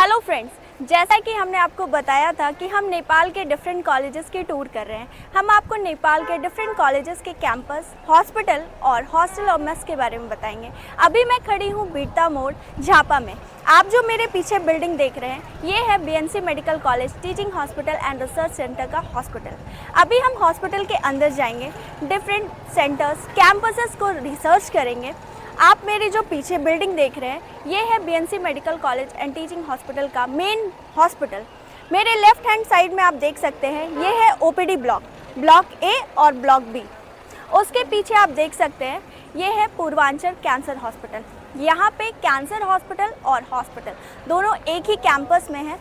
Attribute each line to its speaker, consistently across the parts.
Speaker 1: Hello friends, जैसा कि हमने आपको बताया था कि हम नेपाल के डिफरेंट कॉलेजेस की टूर कर रहे हैं। हम आपको नेपाल के डिफरेंट कॉलेजेस के कैंपस, हॉस्पिटल और हॉस्टल और मेस के बारे में बताएंगे। अभी मैं खड़ी हूँ बीरता मोड़ झापा में। आप जो मेरे पीछे बिल्डिंग देख रहे हैं, ये है BNC medical college teaching hospital and research centre का हॉस्पिटल। अभी हम हॉस्पिटल के अंदर जाएंगे, डिफरेंट सेंटर्स, कैंपसेस को रिसर्च करेंगे। आप मेरी जो पीछे बिल्डिंग देख रहे हैं, ये है BNC medical college and teaching hospital का मेन हॉस्पिटल। मेरे लेफ्ट हैंड साइड में आप देख सकते हैं, ये है ओपीडी ब्लॉक, ब्लॉक ए और ब्लॉक बी। उसके पीछे आप देख सकते हैं, ये है पूर्वांचल कैंसर हॉस्पिटल। यहाँ पे कैंसर हॉस्पिटल और हॉस्पिटल दोनों एक ही कैंपस में है।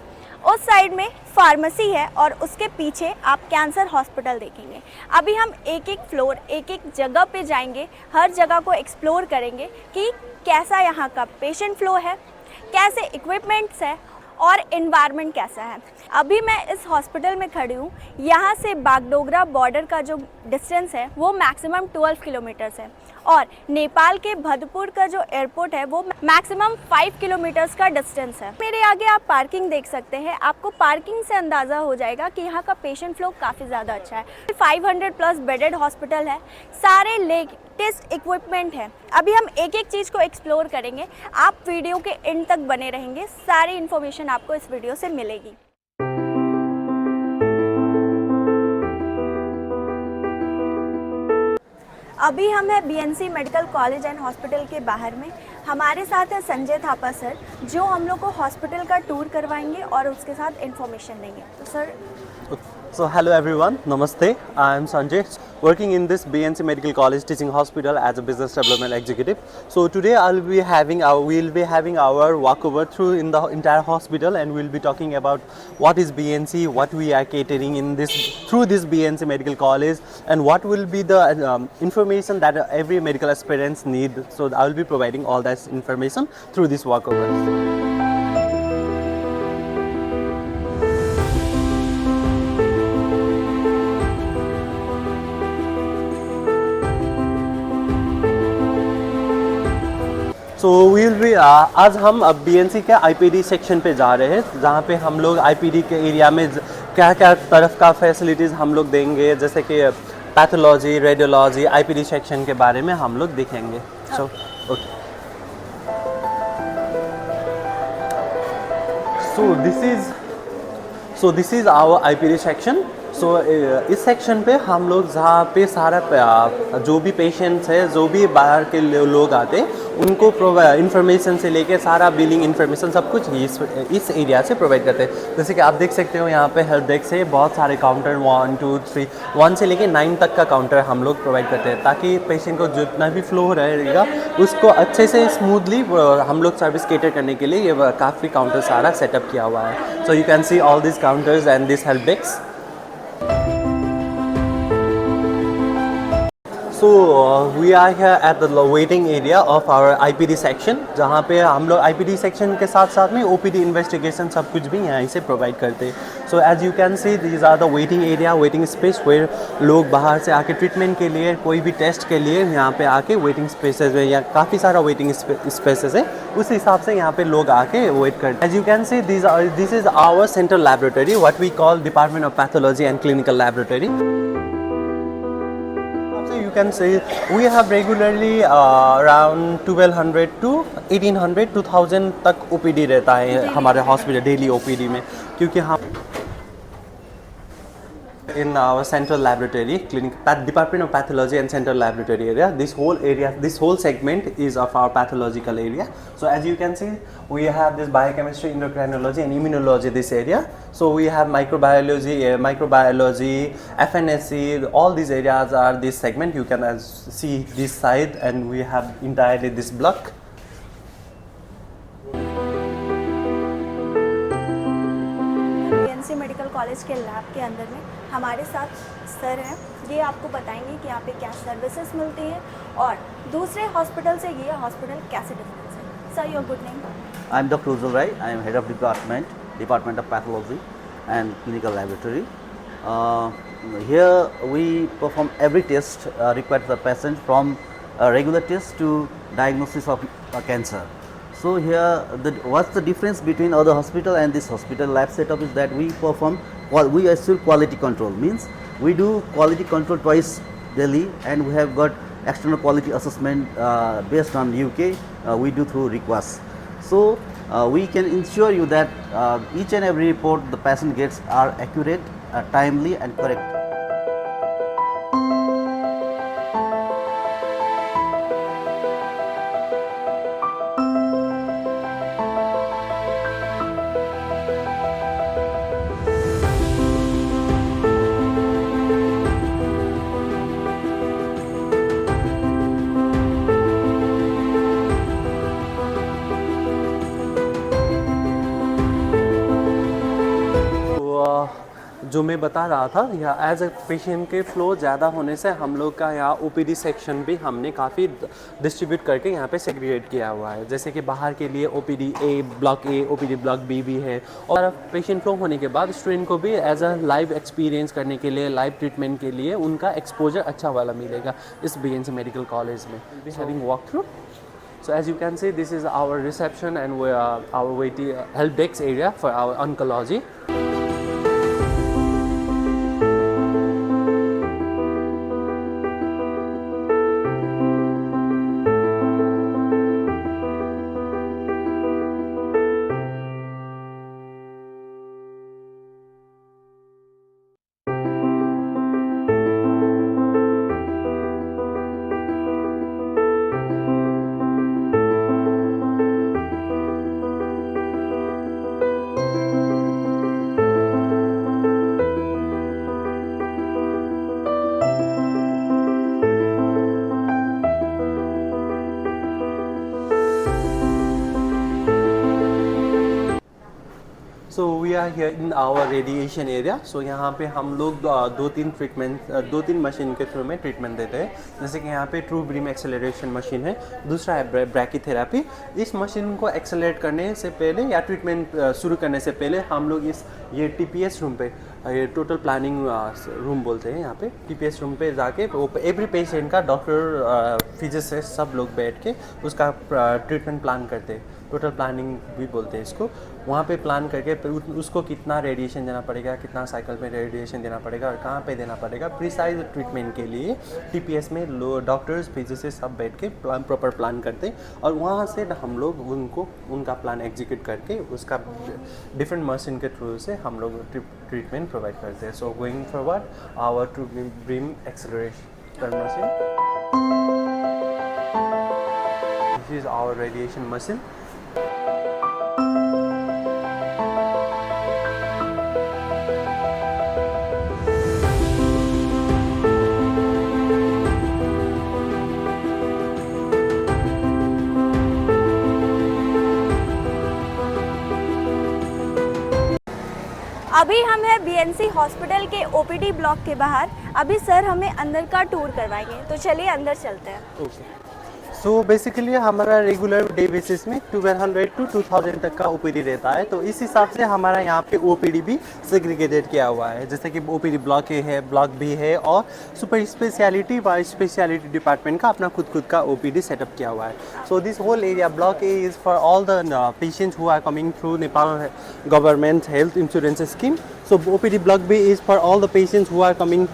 Speaker 1: उस साइड में फार्मेसी है और उसके पीछे आप कैंसर हॉस्पिटल देखेंगे। अभी हम एक एक फ्लोर, एक एक जगह पे जाएंगे, हर जगह को एक्सप्लोर करेंगे कि कैसा यहाँ का पेशेंट फ्लो है, कैसे इक्विपमेंट्स है और एनवायरनमेंट कैसा है। अभी मैं इस हॉस्पिटल में खड़ी हूँ। यहाँ से बागडोगरा बॉर्डर का जो डिस्टेंस है वो मैक्सिमम 12 किलोमीटर्स है और नेपाल के भदपुर का जो एयरपोर्ट है वो मैक्सिमम 5 किलोमीटर्स का डिस्टेंस है। मेरे आगे आप पार्किंग देख सकते हैं। आपको पार्किंग से अंदाज़ा हो जाएगा कि यहाँ का पेशेंट फ्लो काफ़ी ज़्यादा अच्छा है। 500 प्लस बेडेड हॉस्पिटल है, सारे लेटेस्ट इक्विपमेंट है। अभी हम एक एक चीज़ को एक्सप्लोर करेंगे। आप वीडियो के एंड तक बने रहेंगे, सारी इन्फॉर्मेशन आपको इस वीडियो से मिलेगी। अभी हम हैं BNC medical college and hospital के बाहर में। हमारे साथ है संजय थापा सर, जो हम लोग को हॉस्पिटल का टूर करवाएंगे और उसके साथ इन्फॉर्मेशन देंगे। तो sir.
Speaker 2: So hello everyone, Namaste. I am Sanjay, working in this BNC Medical College Teaching Hospital as a Business Development Executive. So today we'll be having our walkover through in the entire hospital, and we'll be talking about what is BNC, what we are catering in this through this BNC Medical College, and what will be the information that every medical aspirants need. So I will be providing all that information through this walkover. So will be आज हम अब BNC के IPD section पे जा रहे हैं, जहाँ पे हम लोग आईपीडी के एरिया में क्या क्या तरफ का फैसिलिटीज़ हम लोग देंगे, जैसे कि पैथोलॉजी, रेडियोलॉजी, आईपीडी सेक्शन के बारे में हम लोग देखेंगे। So okay, so this is our IPD section. So इस सेक्शन पे हम लोग जहाँ पे सारा जो भी पेशेंट्स है, जो भी बाहर के लोग आते हैं, उनको इन्फॉर्मेशन से लेके सारा बिलिंग इन्फॉर्मेशन सब कुछ इस एरिया से प्रोवाइड करते हैं। जैसे कि आप देख सकते हो, यहाँ पे हेल्प डेस्क से बहुत सारे काउंटर 1 2 3 1 से लेके 9 तक का काउंटर हम लोग प्रोवाइड करते हैं, ताकि पेशेंट को जितना भी फ्लो रहेगा उसको अच्छे से स्मूथली हम लोग सर्विस केटर करने के लिए ये काफ़ी काउंटर सारा सेटअप किया हुआ है। So you can see all this counters and this help desk. So we are here at the waiting area of our IPD section, जहाँ पे हम लोग IPD section के साथ साथ में OPD इन्वेस्टिगेशन सब कुछ भी यहाँ से प्रोवाइड करते हैं। So as you can see, these are the waiting area, waiting space where लोग बाहर से आके ट्रीटमेंट के लिए, कोई भी टेस्ट के लिए यहाँ पे आके वेटिंग स्पेसेस में, या काफ़ी सारा वेटिंग स्पेसेस है, उस हिसाब से यहाँ पे लोग आके वेट करते हैं। As you can see, this is our central laboratory, what we call Department of Pathology and Clinical Laboratory. You can see we have regularly around 1200 to 1800 2000 तक OPD रहता है हमारे हॉस्पिटल, डेली OPD में, क्योंकि हम in our central laboratory clinic, Department of Pathology and Central Laboratory area, this whole segment is of our pathological area. So as you can see, we have this biochemistry, endocrinology and immunology, this area. So we have microbiology, FNSC, all these areas are this segment. You can see this side, and we have entirely this block.
Speaker 1: Medical college के lab के अंदर में हमारे साथ sir हैं। ये आपको बताएंगे कि यहाँ पे क्या सर्विसेज मिलती हैं और दूसरे हॉस्पिटल से ये हॉस्पिटल कैसे डिफरेंस है। Sir, your good name?
Speaker 3: I am Dr. Uzul Rai. I am head of Department of Pathology and Clinical Laboratory. Here we perform every test required for the patient, from regular test to diagnosis of cancer. So here, what's the difference between other hospital and this hospital lab setup is that we perform, we assure quality control. Means we do quality control twice daily, and we have got external quality assessment based on UK. We do through requests. So we can ensure you that each and every report the patient gets are accurate, timely, and correct.
Speaker 2: जो मैं बता रहा था, यहाँ as a patient के flow ज़्यादा होने से हम लोग का यहाँ ओपीडी सेक्शन भी हमने काफ़ी डिस्ट्रीब्यूट करके यहाँ पे सेग्रीगेट किया हुआ है। जैसे कि बाहर के लिए OPD block A, OPD block B भी है, और पेशेंट फ्लो होने के बाद स्टूडेंट को भी एज अ लाइव एक्सपीरियंस करने के लिए, लाइव ट्रीटमेंट के लिए उनका एक्सपोजर अच्छा वाला मिलेगा इस BNC मेडिकल कॉलेज में। Having walk through, so as you can see, this is our reception and we are our waiting help desk area for our oncology. So we are here in our radiation area. So यहाँ पे हम लोग दो तीन machine के through में treatment देते हैं। जैसे कि यहाँ पे ट्रू बीम एक्सेलरेशन मशीन है, दूसरा है ब्रैकीथेरेपी। इस मशीन को एक्सेलरेट करने से पहले या ट्रीटमेंट शुरू करने से पहले हम लोग ये TPS रूम पे, ये टोटल प्लानिंग रूम बोलते हैं यहाँ पे, TPS रूम पे जाके एवरी पेशेंट का डॉक्टर, फिजिसिस्ट सब लोग बैठ के उसका ट्रीटमेंट प्लान करते हैं। टोटल प्लानिंग भी बोलते हैं इसको। वहाँ पे प्लान करके उसको कितना रेडिएशन देना पड़ेगा, कितना साइकिल में रेडिएशन देना पड़ेगा और कहाँ पे देना पड़ेगा, प्रिसाइज ट्रीटमेंट के लिए TPS में डॉक्टर्स, फिजिसिस्ट सब बैठ के प्रॉपर प्लान करते हैं। और वहाँ से हम लोग उनका प्लान एग्जीक्यूट करके उसका डिफरेंट मशीन के थ्रू से हम लोग ट्रीटमेंट प्रोवाइड करते हैं। So going forward our true beam acceleration machine, this is our radiation machine.
Speaker 1: अभी हम हैं BNC हॉस्पिटल के OPD ब्लॉक के बाहर। अभी सर हमें अंदर का टूर करवाएंगे, तो चलिए अंदर चलते हैं।
Speaker 2: ओके, सो बेसिकली हमारा रेगुलर डे बेसिस में 1200 to 2000 तक का OPD रहता है। तो इस हिसाब से हमारा यहाँ पे OPD भी सेग्रीगेटेड किया हुआ है। जैसे कि OPD ब्लॉक ए है, ब्लॉक बी है, और सुपर स्पेशलिटी व स्पेशलिटी डिपार्टमेंट का अपना खुद का OPD सेटअप किया हुआ है। So this whole area block A is for all the patients who are coming through Nepal government health insurance scheme. So OPD block B is for all the patients who are coming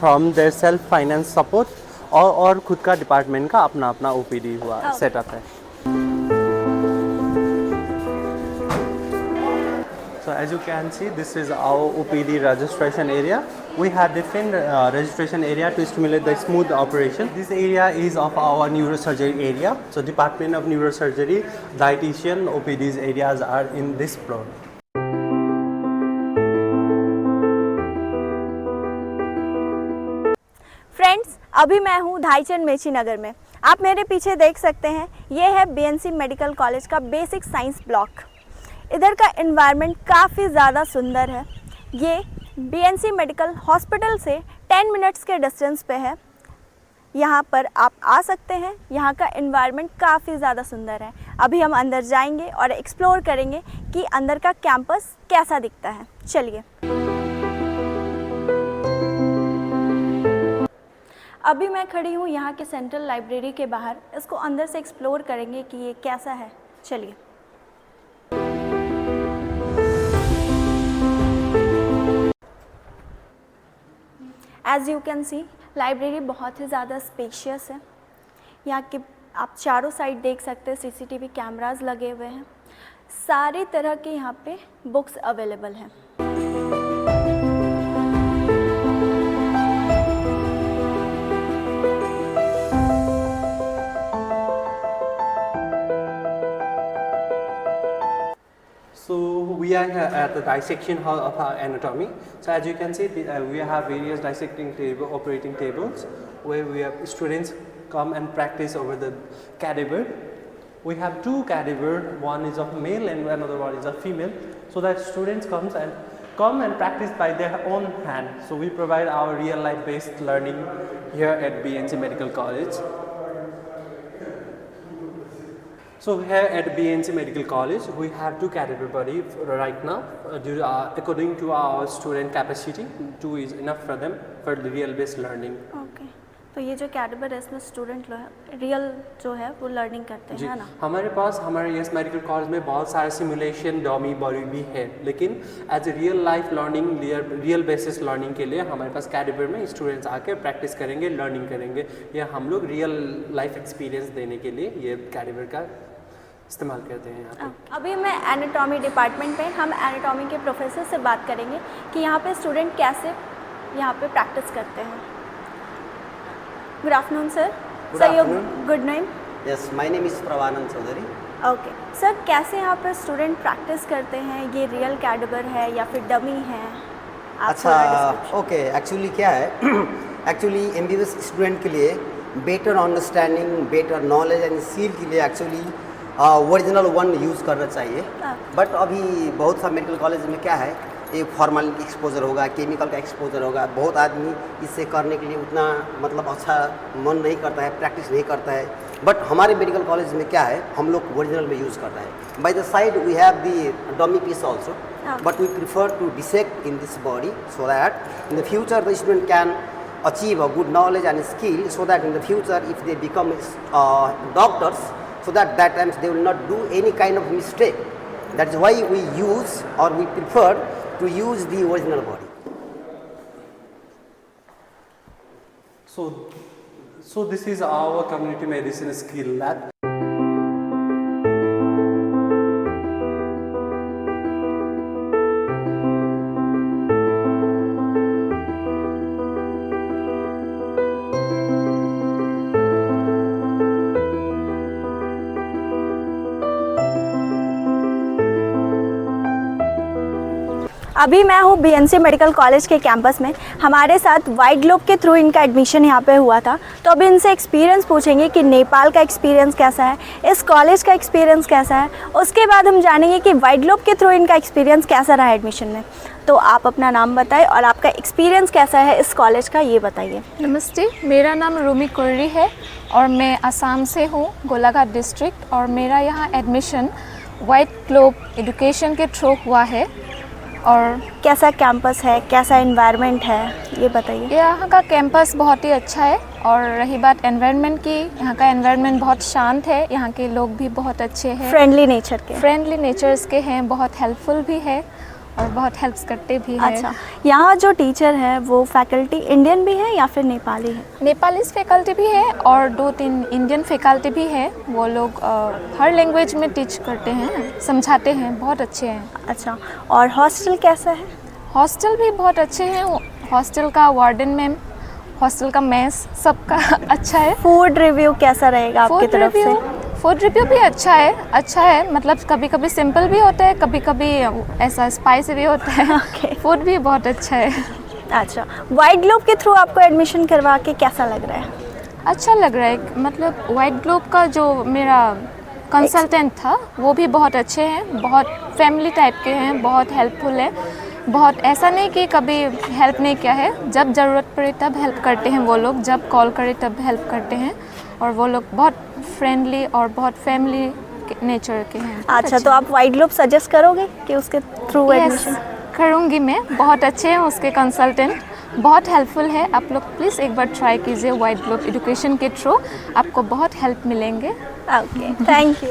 Speaker 2: from their self finance support, और खुद का department का अपना OPD हुआ setup है। So as you can see, this is our OPD registration area. We have different registration area to stimulate the smooth operation. This area is of our neurosurgery area. So Department of Neurosurgery, dietitian, OPD's areas are in this floor.
Speaker 1: Friends, अभी मैं हूँ धाईचंद मेची नगर में। आप मेरे पीछे देख सकते हैं, ये है BNC मेडिकल कॉलेज का बेसिक साइंस ब्लॉक। इधर का एनवायरनमेंट काफ़ी ज़्यादा सुंदर है। ये BNC मेडिकल हॉस्पिटल से 10 मिनट्स के डिस्टेंस पे है। यहाँ पर आप आ सकते हैं। यहाँ का एनवायरनमेंट काफ़ी ज़्यादा सुंदर है। अभी हम अंदर जाएंगे और एक्सप्लोर करेंगे कि अंदर का कैंपस कैसा दिखता है। चलिए। अभी मैं खड़ी हूँ यहाँ के सेंट्रल लाइब्रेरी के बाहर। इसको अंदर से एक्सप्लोर करेंगे कि ये कैसा है। चलिए। As you can see library बहुत ही ज़्यादा स्पेशियस है। यहाँ के आप चारों साइड देख सकते हैं सीसीटीवी कैमरास लगे हुए हैं। सारी तरह के यहाँ पे बुक्स अवेलेबल हैं।
Speaker 2: So we are here at the dissection hall of our anatomy. So as you can see, we have various dissecting table, operating tables, where we have students come and practice over the cadaver. We have two cadaver, one is of male and another one is of female, so that students come and practice by their own hand. So we provide our real life based learning here at BNC Medical College. So here at BNC Medical College, we have two cadaver body right now. According to our student capacity, 2 is enough for them for the real based learning.
Speaker 1: Okay, तो ये जो cadaver है इसमें student real जो है वो learning करते हैं, है ना?
Speaker 2: हमारे पास हमारे यस मेडिकल कॉलेज में बहुत सारे सिमुलेशन डॉमी बॉडी भी है, लेकिन as a real life learning, real basis learning के लिए हमारे पास कैडेवर में स्टूडेंट्स आके प्रैक्टिस करेंगे, लर्निंग करेंगे, या हम लोग रियल लाइफ एक्सपीरियंस देने के लिए ये कैडेवर का इस्तेमाल करते हैं यहाँ पे।
Speaker 1: अभी मैं एनाटॉमी डिपार्टमेंट में हम एनाटॉमी के प्रोफेसर से बात करेंगे कि यहाँ पे स्टूडेंट कैसे यहाँ पे प्रैक्टिस करते हैं। Good afternoon sir. Sir your good name?
Speaker 4: Yes, my name is Pravanand Chaudhary.
Speaker 1: Okay sir, कैसे यहाँ पर स्टूडेंट प्रैक्टिस करते हैं? ये रियल कैडेवर है या फिर डमी है?
Speaker 4: अच्छा, ओके, एक्चुअली क्या है, एक्चुअली एमबीबीएस स्टूडेंट के लिए better understanding, better knowledge and skill के लिए एक्चुअली ओरिजिनल वन यूज़ करना चाहिए। बट अभी बहुत सा मेडिकल कॉलेज में क्या है, एक फॉर्मल एक्सपोजर होगा, केमिकल का एक्सपोजर होगा, बहुत आदमी इससे करने के लिए उतना मतलब अच्छा मन नहीं करता है, प्रैक्टिस नहीं करता है। बट हमारे मेडिकल कॉलेज में क्या है, हम लोग ओरिजिनल में यूज़ करता है। By the side we have the dummy piece also, but we prefer to dissect in this body so that in the future the student can achieve a good knowledge and skill, so that in the future if they become doctors, so that times they will not do any kind of mistake. That is why we use or we prefer to use the original body.
Speaker 2: So this is our community medicine skill lab.
Speaker 1: अभी मैं हूँ BNC medical college के campus में। हमारे साथ white globe के through इनका admission यहाँ पे हुआ था, तो अभी इनसे एक्सपीरियंस पूछेंगे कि नेपाल का एक्सपीरियंस कैसा है, इस कॉलेज का एक्सपीरियंस कैसा है। उसके बाद हम जानेंगे कि वाइट ग्लोब के थ्रू इनका एक्सपीरियंस कैसा रहा एडमिशन में। तो आप अपना नाम बताएं और आपका एक्सपीरियंस कैसा है इस कॉलेज का, ये बताइए।
Speaker 5: नमस्ते, मेरा नाम रूमी कुर्री है और मैं असम से हूँ, गोलाघाट डिस्ट्रिक्ट। और मेरा यहाँ एडमिशन वाइट ग्लोब एजुकेशन के थ्रू हुआ है। और
Speaker 1: कैसा कैंपस है, कैसा एनवायरनमेंट है, ये बताइए।
Speaker 5: यहाँ का कैंपस बहुत ही अच्छा है। और रही बात एनवायरनमेंट की, यहाँ का एनवायरनमेंट बहुत शांत है, यहाँ के लोग भी बहुत अच्छे हैं,
Speaker 1: फ्रेंडली नेचर्स के
Speaker 5: हैं, बहुत हेल्पफुल भी है और बहुत हेल्प्स करते भी हैं।
Speaker 1: अच्छा, यहाँ जो टीचर है वो फैकल्टी इंडियन भी है या फिर नेपाली है?
Speaker 5: नेपालीज फैकल्टी भी है और 2-3 इंडियन फैकल्टी भी है। वो लोग हर लैंग्वेज में टीच करते हैं, समझाते हैं, बहुत अच्छे हैं।
Speaker 1: अच्छा, और हॉस्टल कैसा है?
Speaker 5: हॉस्टल भी बहुत अच्छे हैं। हॉस्टल का वार्डन मैम, हॉस्टल का मेस, सबका अच्छा है।
Speaker 1: फूड रिव्यू कैसा रहेगा आपकी तरफ से?
Speaker 5: फूड रिव्यू भी अच्छा है। मतलब कभी कभी सिंपल भी होता है, कभी कभी ऐसा स्पाइसी भी होता है। फूड भी बहुत अच्छा है।
Speaker 1: अच्छा, वाइट ग्लोब के थ्रू आपको एडमिशन करवा के कैसा लग रहा है?
Speaker 5: अच्छा लग रहा है। मतलब वाइट ग्लोब का जो मेरा कंसल्टेंट था वो भी बहुत अच्छे हैं, बहुत फैमिली टाइप के हैं, बहुत हेल्पफुल है। बहुत ऐसा नहीं कि कभी हेल्प नहीं किया है, जब ज़रूरत पड़े तब हेल्प करते हैं वो लोग, जब कॉल करे तब हेल्प करते हैं। और वो लोग बहुत फ्रेंडली और बहुत फैमिली नेचर के हैं।
Speaker 1: अच्छा, तो आप वाइट ग्लोब सजेस्ट करोगे कि उसके थ्रू एडमिशन?
Speaker 5: करूँगी मैं। बहुत अच्छे हैं उसके कंसल्टेंट, बहुत हेल्पफुल है। आप लोग प्लीज़ एक बार ट्राई कीजिए वाइट ग्लोब एजुकेशन के थ्रू, आपको बहुत हेल्प मिलेंगे।
Speaker 1: Okay, thank you.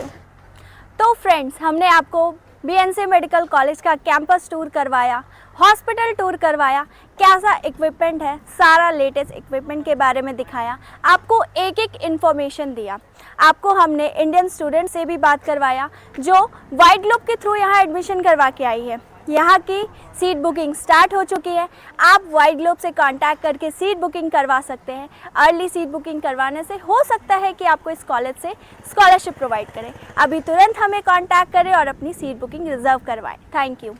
Speaker 1: तो फ्रेंड्स, हमने आपको बीएनसी मेडिकल कॉलेज का कैंपस टूर करवाया, हॉस्पिटल टूर करवाया, कैसा इक्विपमेंट है, सारा लेटेस्ट इक्विपमेंट के बारे में दिखाया, आपको एक एक इन्फॉर्मेशन दिया। आपको हमने इंडियन स्टूडेंट से भी बात करवाया जो वाइड ग्लोब के थ्रू यहाँ एडमिशन करवा के आई है। यहाँ की सीट बुकिंग स्टार्ट हो चुकी है। आप वाइड ग्लोब से कांटेक्ट करके सीट बुकिंग करवा सकते हैं। अर्ली सीट बुकिंग करवाने से हो सकता है कि आपको इस कॉलेज से स्कॉलरशिप प्रोवाइड करें। अभी तुरंत हमें कांटेक्ट करें और अपनी सीट बुकिंग रिजर्व करवाएं। Thank you.